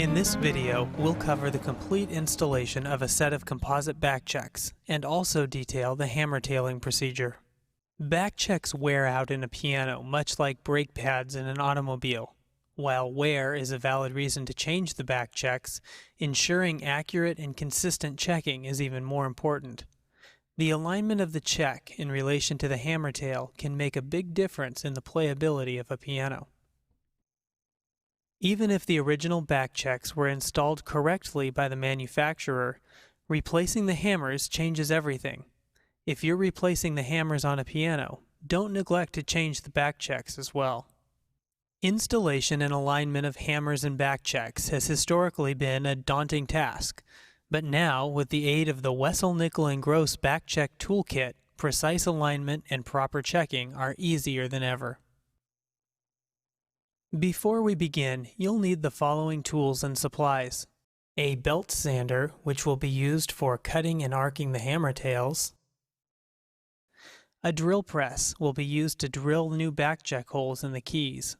In this video, we'll cover the complete installation of a set of composite backchecks and also detail the hammer tailing procedure. Backchecks wear out in a piano much like brake pads in an automobile. While wear is a valid reason to change the backchecks, ensuring accurate and consistent checking is even more important. The alignment of the check in relation to the hammer tail can make a big difference in the playability of a piano. Even if the original backchecks were installed correctly by the manufacturer, replacing the hammers changes everything. If you're replacing the hammers on a piano, don't neglect to change the backchecks as well. Installation and alignment of hammers and backchecks has historically been a daunting task, but now, with the aid of the Wessell Nickel and Gross Backcheck Toolkit, precise alignment and proper checking are easier than ever. Before we begin, you'll need the following tools and supplies: a belt sander, which will be used for cutting and arcing the hammer tails. A drill press will be used to drill new backcheck holes in the keys.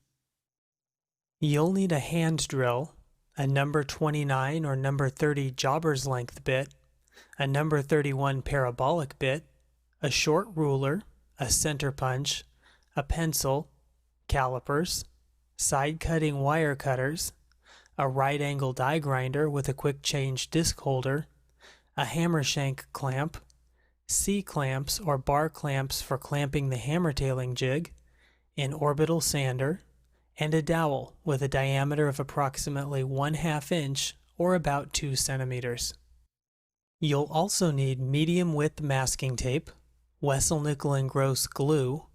You'll need a hand drill, a number 29 or number 30 jobber's length bit, a number 31 parabolic bit, a short ruler, a center punch, a pencil, calipers, side-cutting wire cutters, a right-angle die grinder with a quick-change disc holder, a hammer shank clamp, C-clamps or bar clamps for clamping the hammer tailing jig, an orbital sander, and a dowel with a diameter of approximately 1/2 inch or about 2 centimeters. You'll also need medium-width masking tape, Wessell Nickel and Gross glue,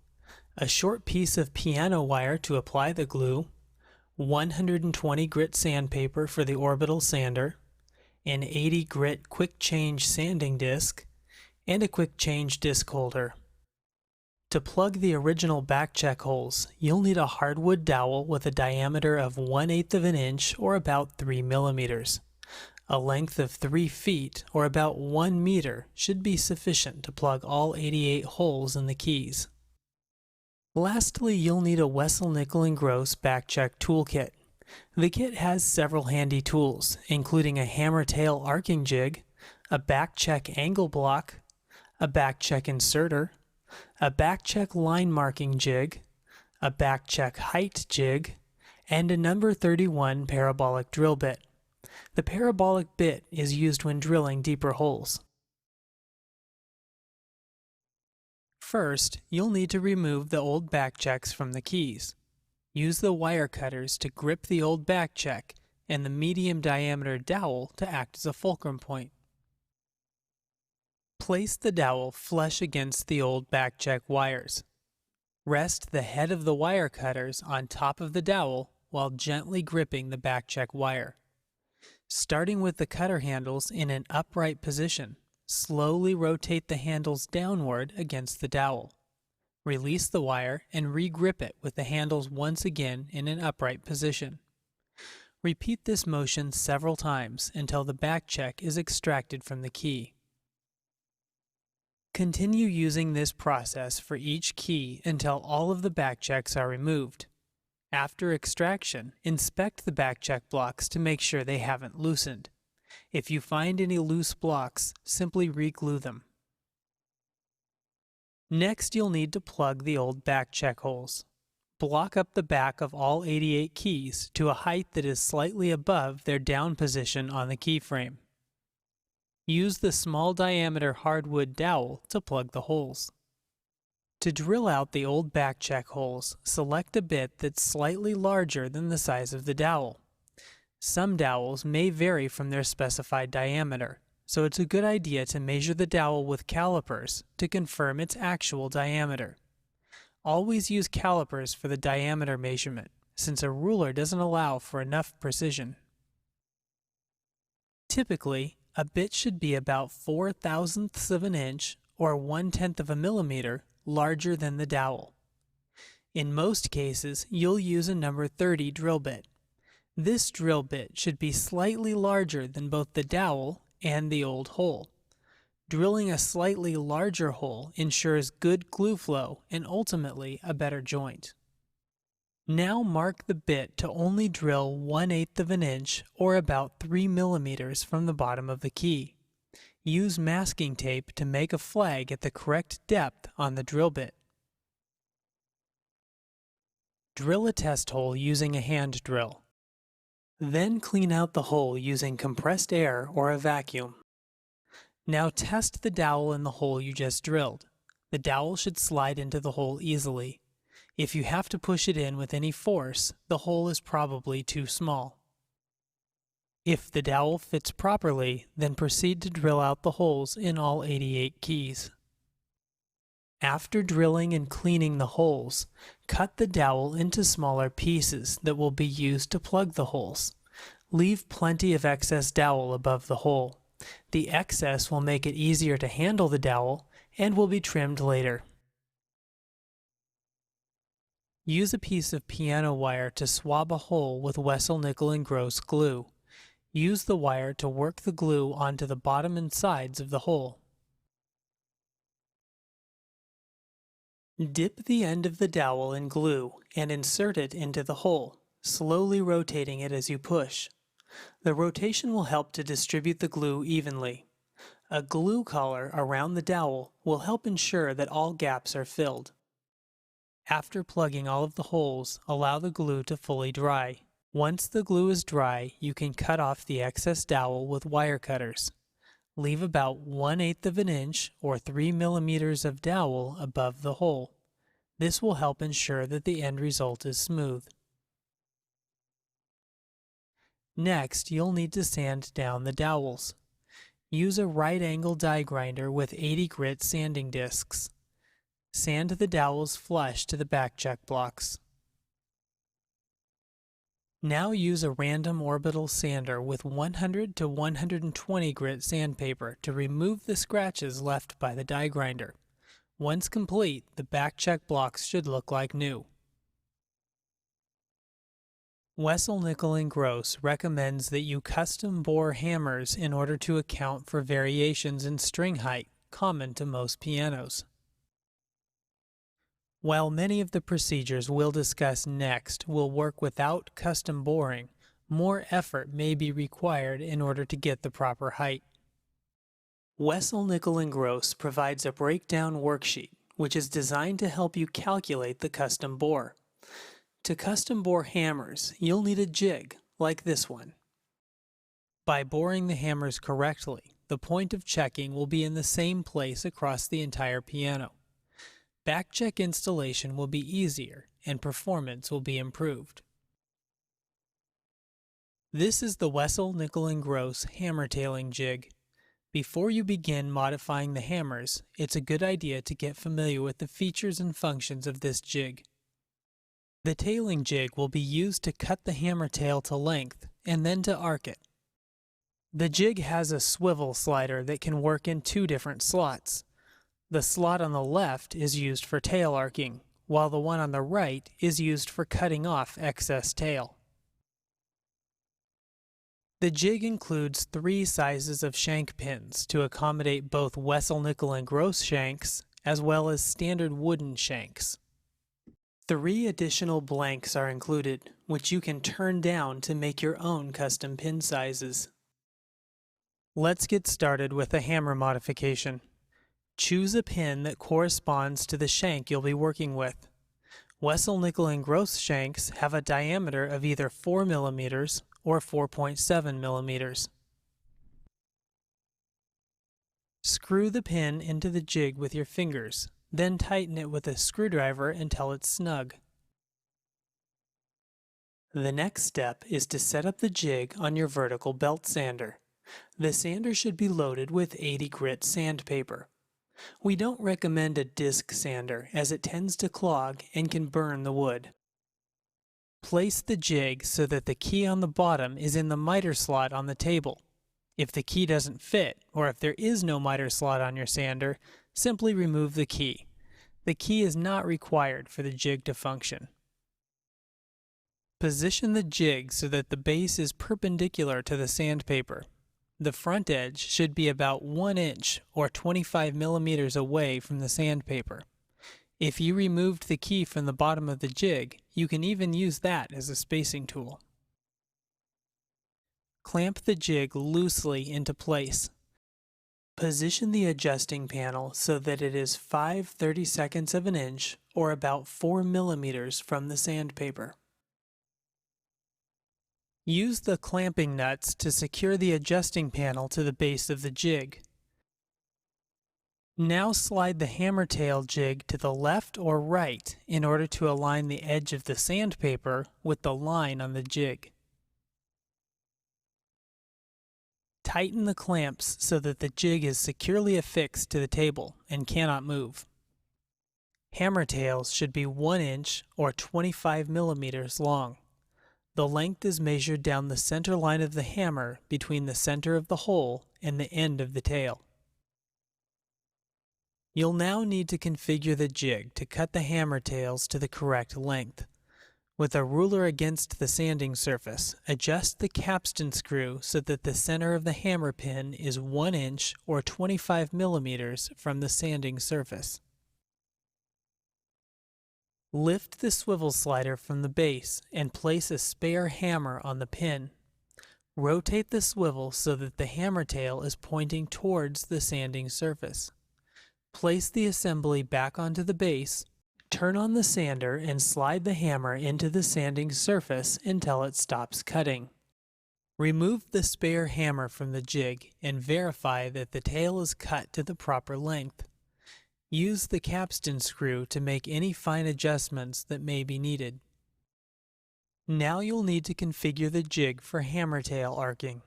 a short piece of piano wire to apply the glue, 120 grit sandpaper for the orbital sander, an 80 grit quick change sanding disc, and a quick change disc holder. To plug the original backcheck holes, you'll need a hardwood dowel with a diameter of 1/8 of an inch or about 3 millimeters. A length of 3 feet or about 1 meter should be sufficient to plug all 88 holes in the keys. Lastly, you'll need a Wessell Nickel and Gross Backcheck Toolkit. The kit has several handy tools, including a hammer tail arcing jig, a backcheck angle block, a backcheck inserter, a backcheck line marking jig, a backcheck height jig, and a number 31 parabolic drill bit. The parabolic bit is used when drilling deeper holes. First, you'll need to remove the old backchecks from the keys. Use the wire cutters to grip the old backcheck and the medium diameter dowel to act as a fulcrum point. Place the dowel flush against the old backcheck wires. Rest the head of the wire cutters on top of the dowel while gently gripping the backcheck wire. Starting with the cutter handles in an upright position, slowly rotate the handles downward against the dowel. Release the wire and re-grip it with the handles once again in an upright position. Repeat this motion several times until the backcheck is extracted from the key. Continue using this process for each key until all of the backchecks are removed. After extraction, inspect the backcheck blocks to make sure they haven't loosened. If you find any loose blocks, simply re-glue them. Next, you'll need to plug the old backcheck holes. Block up the back of all 88 keys to a height that is slightly above their down position on the keyframe. Use the small diameter hardwood dowel to plug the holes. To drill out the old backcheck holes, select a bit that's slightly larger than the size of the dowel. Some dowels may vary from their specified diameter, so it's a good idea to measure the dowel with calipers to confirm its actual diameter. Always use calipers for the diameter measurement, since a ruler doesn't allow for enough precision. Typically, a bit should be about 4/1000ths of an inch or 1/10 of a millimeter larger than the dowel. In most cases, you'll use a number 30 drill bit. This drill bit should be slightly larger than both the dowel and the old hole. Drilling a slightly larger hole ensures good glue flow and ultimately a better joint. Now mark the bit to only drill 1/8 of an inch or about 3 millimeters from the bottom of the key. Use masking tape to make a flag at the correct depth on the drill bit. Drill a test hole using a hand drill. Then clean out the hole using compressed air or a vacuum. Now test the dowel in the hole you just drilled. The dowel should slide into the hole easily. If you have to push it in with any force, the hole is probably too small. If the dowel fits properly, then proceed to drill out the holes in all 88 keys. After drilling and cleaning the holes, cut the dowel into smaller pieces that will be used to plug the holes. Leave plenty of excess dowel above the hole. The excess will make it easier to handle the dowel and will be trimmed later. Use a piece of piano wire to swab a hole with Wessell nickel and gross glue. Use the wire to work the glue onto the bottom and sides of the hole. Dip the end of the dowel in glue and insert it into the hole, slowly rotating it as you push. The rotation will help to distribute the glue evenly. A glue collar around the dowel will help ensure that all gaps are filled. After plugging all of the holes, allow the glue to fully dry. Once the glue is dry, you can cut off the excess dowel with wire cutters. Leave about 1/8 of an inch or 3 millimeters of dowel above the hole. This will help ensure that the end result is smooth. Next, you'll need to sand down the dowels. Use a right-angle die grinder with 80 grit sanding discs. Sand the dowels flush to the backcheck blocks. Now use a random orbital sander with 100 to 120 grit sandpaper to remove the scratches left by the die grinder. Once complete, the backcheck blocks should look like new. Wessell Nickel and Gross recommends that you custom bore hammers in order to account for variations in string height common to most pianos. While many of the procedures we'll discuss next will work without custom boring, more effort may be required in order to get the proper height. Wessell Nickel and Gross provides a breakdown worksheet, which is designed to help you calculate the custom bore. To custom bore hammers, you'll need a jig, like this one. By boring the hammers correctly, the point of checking will be in the same place across the entire piano. Backcheck installation will be easier and performance will be improved. This is the Wessell Nickel and Gross hammer tailing jig. Before you begin modifying the hammers, it's a good idea to get familiar with the features and functions of this jig. The tailing jig will be used to cut the hammer tail to length and then to arc it. The jig has a swivel slider that can work in two different slots. The slot on the left is used for tail arcing, while the one on the right is used for cutting off excess tail. The jig includes 3 sizes of shank pins to accommodate both Wessell Nickel and Gross shanks as well as standard wooden shanks. 3 additional blanks are included, which you can turn down to make your own custom pin sizes. Let's get started with the hammer modification. Choose a pin that corresponds to the shank you'll be working with. Wessell Nickel and Gross shanks have a diameter of either 4 millimeters or 4.7 millimeters. Screw the pin into the jig with your fingers, then tighten it with a screwdriver until it's snug. The next step is to set up the jig on your vertical belt sander. The sander should be loaded with 80 grit sandpaper. We don't recommend a disc sander as it tends to clog and can burn the wood. Place the jig so that the key on the bottom is in the miter slot on the table. If the key doesn't fit, or if there is no miter slot on your sander, simply remove the key. The key is not required for the jig to function. Position the jig so that the base is perpendicular to the sandpaper. The front edge should be about 1 inch or 25 millimeters away from the sandpaper. If you removed the key from the bottom of the jig, You can even use that as a spacing tool. Clamp the jig loosely into place. Position the adjusting panel so that it is 5/32 of an inch or about 4 millimeters from the sandpaper. Use the clamping nuts to secure the adjusting panel to the base of the jig. Now slide the hammer tail jig to the left or right in order to align the edge of the sandpaper with the line on the jig. Tighten the clamps so that the jig is securely affixed to the table and cannot move. Hammer tails should be 1 inch or 25 millimeters long. The length is measured down the center line of the hammer between the center of the hole and the end of the tail. You'll now need to configure the jig to cut the hammer tails to the correct length. With a ruler against the sanding surface, adjust the capstan screw so that the center of the hammer pin is 1 inch or 25 millimeters from the sanding surface. Lift the swivel slider from the base and place a spare hammer on the pin. Rotate the swivel so that the hammer tail is pointing towards the sanding surface. Place the assembly back onto the base, turn on the sander and slide the hammer into the sanding surface until it stops cutting. Remove the spare hammer from the jig and verify that the tail is cut to the proper length. Use the capstan screw to make any fine adjustments that may be needed. Now you'll need to configure the jig for hammer tail arcing.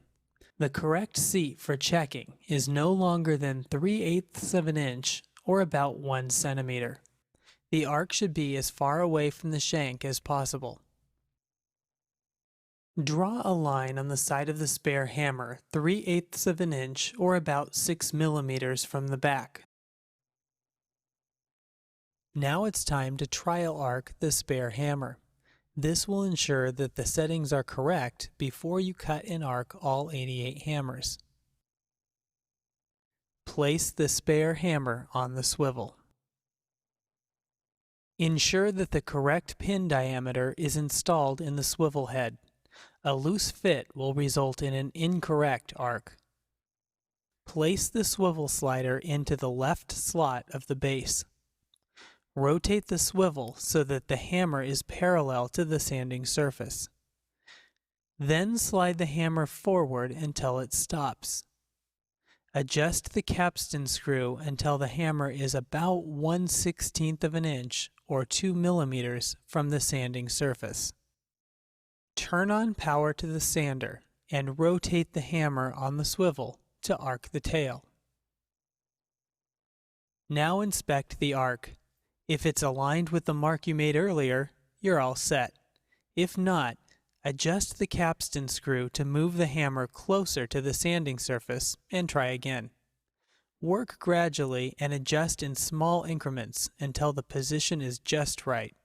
The correct seat for checking is no longer than 3/8 of an inch or about 1 centimeter. The arc should be as far away from the shank as possible. Draw a line on the side of the spare hammer 3/8 of an inch or about 6 millimeters from the back. Now it's time to trial arc the spare hammer. This will ensure that the settings are correct before you cut and arc all 88 hammers. Place the spare hammer on the swivel. Ensure that the correct pin diameter is installed in the swivel head. A loose fit will result in an incorrect arc. Place the swivel slider into the left slot of the base. Rotate the swivel so that the hammer is parallel to the sanding surface. Then slide the hammer forward until it stops. Adjust the capstan screw until the hammer is about 1/16 of an inch or 2 millimeters from the sanding surface. Turn on power to the sander and rotate the hammer on the swivel to arc the tail. Now inspect the arc. If it's aligned with the mark you made earlier, you're all set. If not, adjust the capstan screw to move the hammer closer to the sanding surface and try again. Work gradually and adjust in small increments until the position is just right.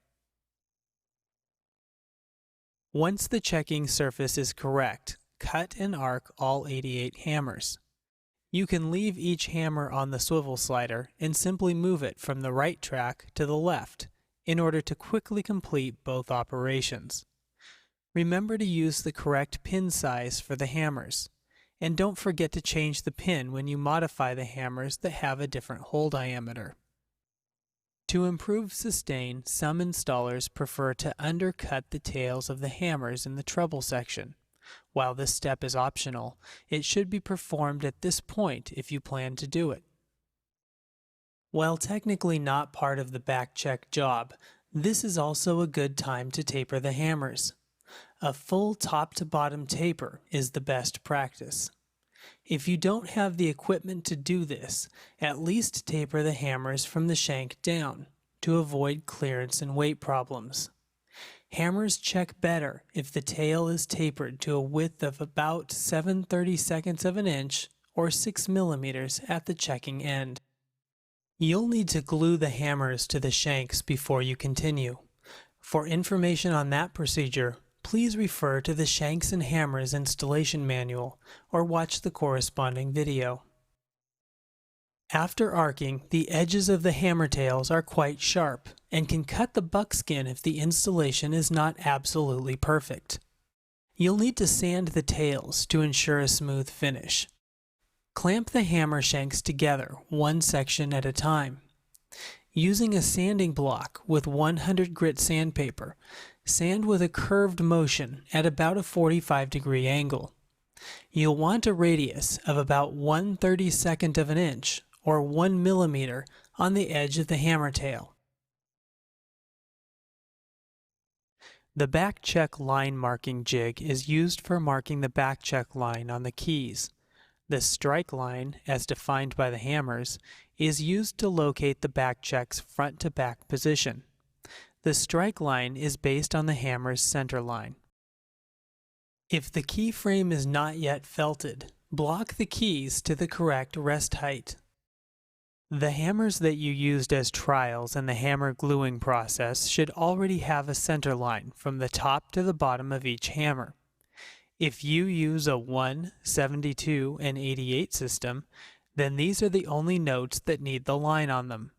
Once the checking surface is correct, cut and arc all 88 hammers. You can leave each hammer on the swivel slider and simply move it from the right track to the left in order to quickly complete both operations. Remember to use the correct pin size for the hammers, and don't forget to change the pin when you modify the hammers that have a different hole diameter. To improve sustain, some installers prefer to undercut the tails of the hammers in the treble section. While this step is optional, it should be performed at this point if you plan to do it. While technically not part of the back check job, this is also a good time to taper the hammers. A full top to bottom taper is the best practice. If you don't have the equipment to do this, at least taper the hammers from the shank down to avoid clearance and weight problems. Hammers check better if the tail is tapered to a width of about 7/32 of an inch or 6 millimeters at the checking end. You'll need to glue the hammers to the shanks before you continue. For information on that procedure, please refer to the Shanks and Hammers installation manual or watch the corresponding video. After arcing, the edges of the hammer tails are quite sharp and can cut the buckskin if the installation is not absolutely perfect. You'll need to sand the tails to ensure a smooth finish. Clamp the hammer shanks together, one section at a time. Using a sanding block with 100 grit sandpaper, sand with a curved motion at about a 45-degree angle. You'll want a radius of about 1/32 of an inch or 1 millimeter on the edge of the hammer tail. The backcheck line marking jig is used for marking the backcheck line on the keys. The strike line, as defined by the hammers, is used to locate the backcheck's front-to-back position. The strike line is based on the hammer's center line. If the key frame is not yet felted, block the keys to the correct rest height. The hammers that you used as trials in the hammer gluing process should already have a center line from the top to the bottom of each hammer. If you use a 1, 72, and 88 system, then these are the only notes that need the line on them.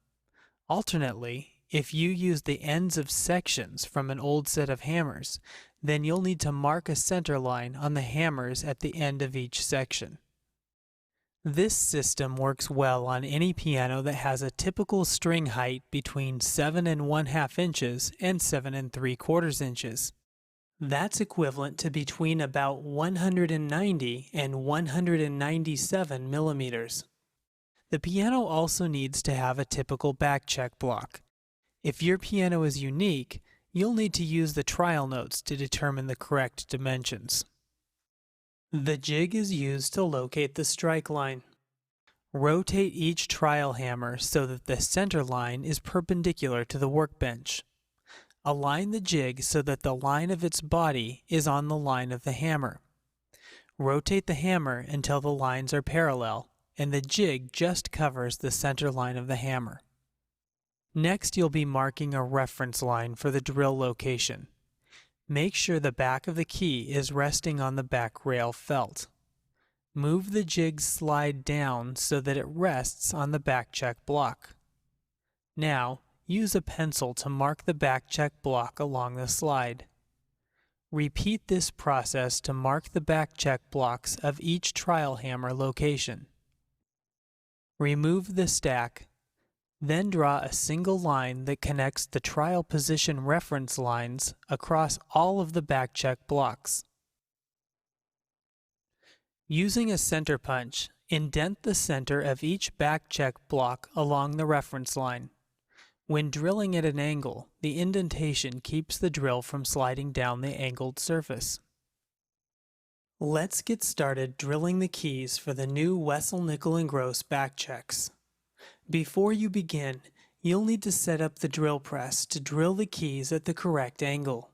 Alternately, if you use the ends of sections from an old set of hammers, then you'll need to mark a center line on the hammers at the end of each section. This system works well on any piano that has a typical string height between 7 1/2 inches and 7 3/4 inches. That's equivalent to between about 190 and 197 millimeters. The piano also needs to have a typical backcheck block. If your piano is unique, you'll need to use the trial notes to determine the correct dimensions. The jig is used to locate the strike line. Rotate each trial hammer so that the center line is perpendicular to the workbench. Align the jig so that the line of its body is on the line of the hammer. Rotate the hammer until the lines are parallel and the jig just covers the center line of the hammer. Next, you'll be marking a reference line for the drill location. Make sure the back of the key is resting on the back rail felt. Move the jig slide down so that it rests on the backcheck block. Now, use a pencil to mark the backcheck block along the slide. Repeat this process to mark the backcheck blocks of each trial hammer location. Remove the stack. Then draw a single line that connects the trial position reference lines across all of the backcheck blocks. Using a center punch, indent the center of each backcheck block along the reference line. When drilling at an angle, the indentation keeps the drill from sliding down the angled surface. Let's get started drilling the keys for the new Wessell nickel and gross backchecks. Before you begin, you'll need to set up the drill press to drill the keys at the correct angle.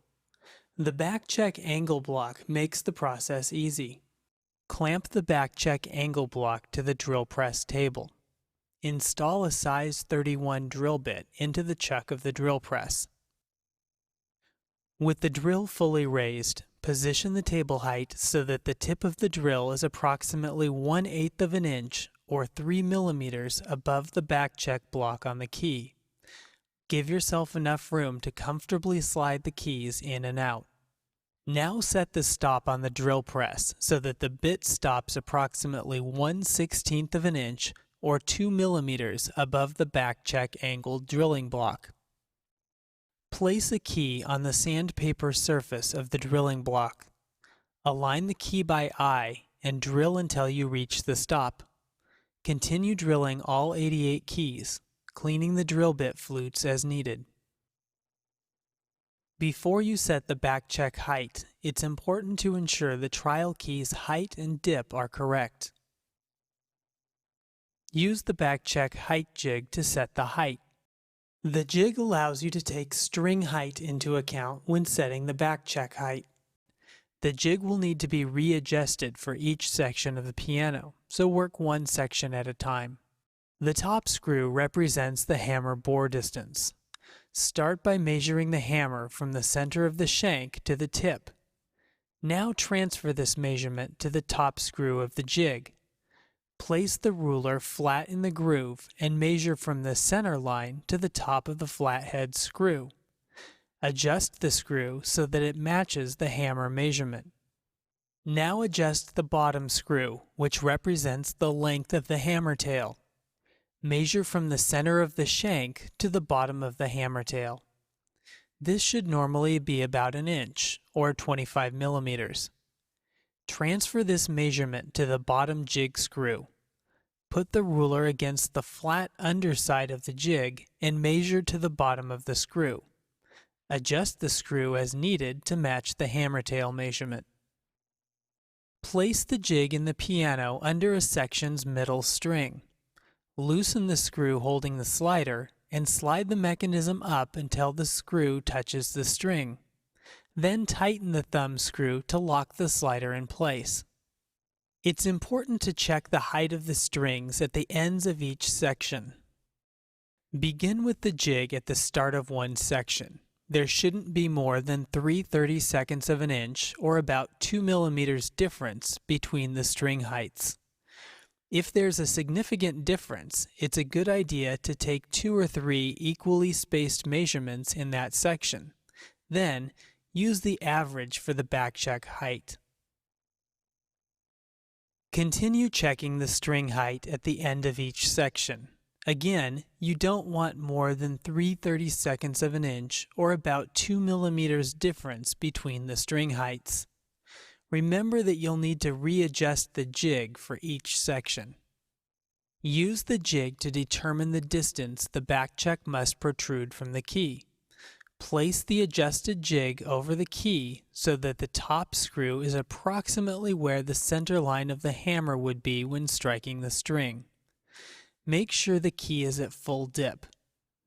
The backcheck angle block makes the process easy. Clamp the backcheck angle block to the drill press table. Install a size 31 drill bit into the chuck of the drill press. With the drill fully raised, position the table height so that the tip of the drill is approximately 1/8 of an inch or 3 millimeters above the backcheck block on the key. Give yourself enough room to comfortably slide the keys in and out. Now set the stop on the drill press so that the bit stops approximately 1/16 of an inch or 2 millimeters above the backcheck angled drilling block. Place a key on the sandpaper surface of the drilling block. Align the key by eye and drill until you reach the stop. Continue drilling all 88 keys, cleaning the drill bit flutes as needed. Before you set the backcheck height, it's important to ensure the trial key's height and dip are correct. Use the backcheck height jig to set the height. The jig allows you to take string height into account when setting the backcheck height. The jig will need to be readjusted for each section of the piano, so work one section at a time. The top screw represents the hammer bore distance. Start by measuring the hammer from the center of the shank to the tip. Now transfer this measurement to the top screw of the jig. Place the ruler flat in the groove and measure from the center line to the top of the flathead screw. Adjust the screw so that it matches the hammer measurement. Now adjust the bottom screw, which represents the length of the hammer tail. Measure from the center of the shank to the bottom of the hammer tail. This should normally be about an inch, or 25 millimeters. Transfer this measurement to the bottom jig screw. Put the ruler against the flat underside of the jig and measure to the bottom of the screw. Adjust the screw as needed to match the hammer tail measurement. Place the jig in the piano under a section's middle string. Loosen the screw holding the slider and slide the mechanism up until the screw touches the string. Then tighten the thumb screw to lock the slider in place. It's important to check the height of the strings at the ends of each section. Begin with the jig at the start of one section. There shouldn't be more than 3/32 of an inch or about 2 millimeters difference between the string heights. If there's a significant difference, it's a good idea to take 2 or 3 equally spaced measurements in that section. Then, use the average for the backcheck height. Continue checking the string height at the end of each section. Again, you don't want more than 3/32 of an inch or about 2 millimeters difference between the string heights. Remember that you'll need to readjust the jig for each section. Use the jig to determine the distance the backcheck must protrude from the key. Place the adjusted jig over the key so that the top screw is approximately where the center line of the hammer would be when striking the string. Make sure the key is at full dip.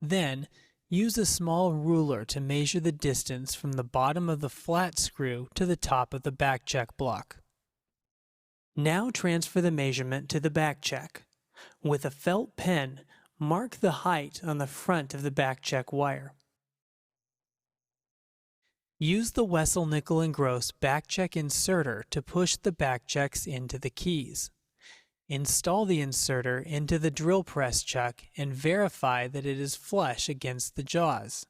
Then, use a small ruler to measure the distance from the bottom of the flat screw to the top of the backcheck block. Now transfer the measurement to the backcheck. With a felt pen, mark the height on the front of the backcheck wire. Use the Wessell nickel and gross backcheck inserter to push the backchecks into the keys. Install the inserter into the drill press chuck and verify that it is flush against the jaws.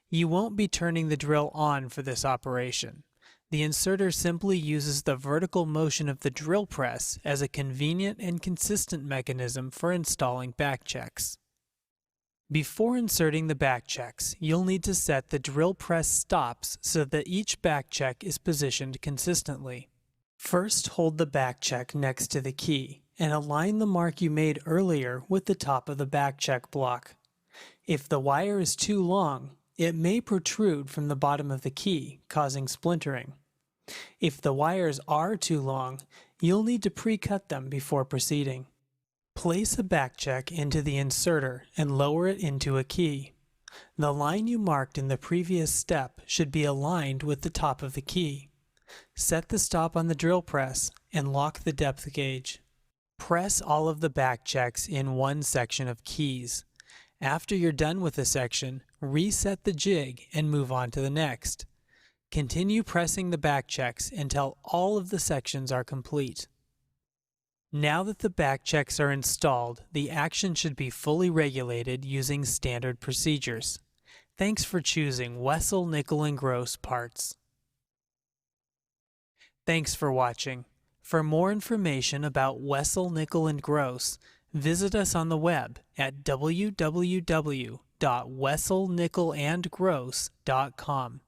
You won't be turning the drill on for this operation. The inserter simply uses the vertical motion of the drill press as a convenient and consistent mechanism for installing backchecks. Before inserting the backchecks, you'll need to set the drill press stops so that each backcheck is positioned consistently. First, hold the backcheck next to the key and align the mark you made earlier with the top of the backcheck block. If the wire is too long, it may protrude from the bottom of the key, causing splintering. If the wires are too long, you'll need to pre-cut them before proceeding. Place a backcheck into the inserter and lower it into a key. The line you marked in the previous step should be aligned with the top of the key. Set the stop on the drill press and lock the depth gauge. Press all of the backchecks in one section of keys. After you're done with a section, reset the jig and move on to the next. Continue pressing the backchecks until all of the sections are complete. Now that the backchecks are installed, the action should be fully regulated using standard procedures. Thanks for choosing Wessell Nickel and Gross parts. Thanks for watching. For more information about Wessell Nickel and Gross, visit us on the web at www.wessellnickelandgross.com.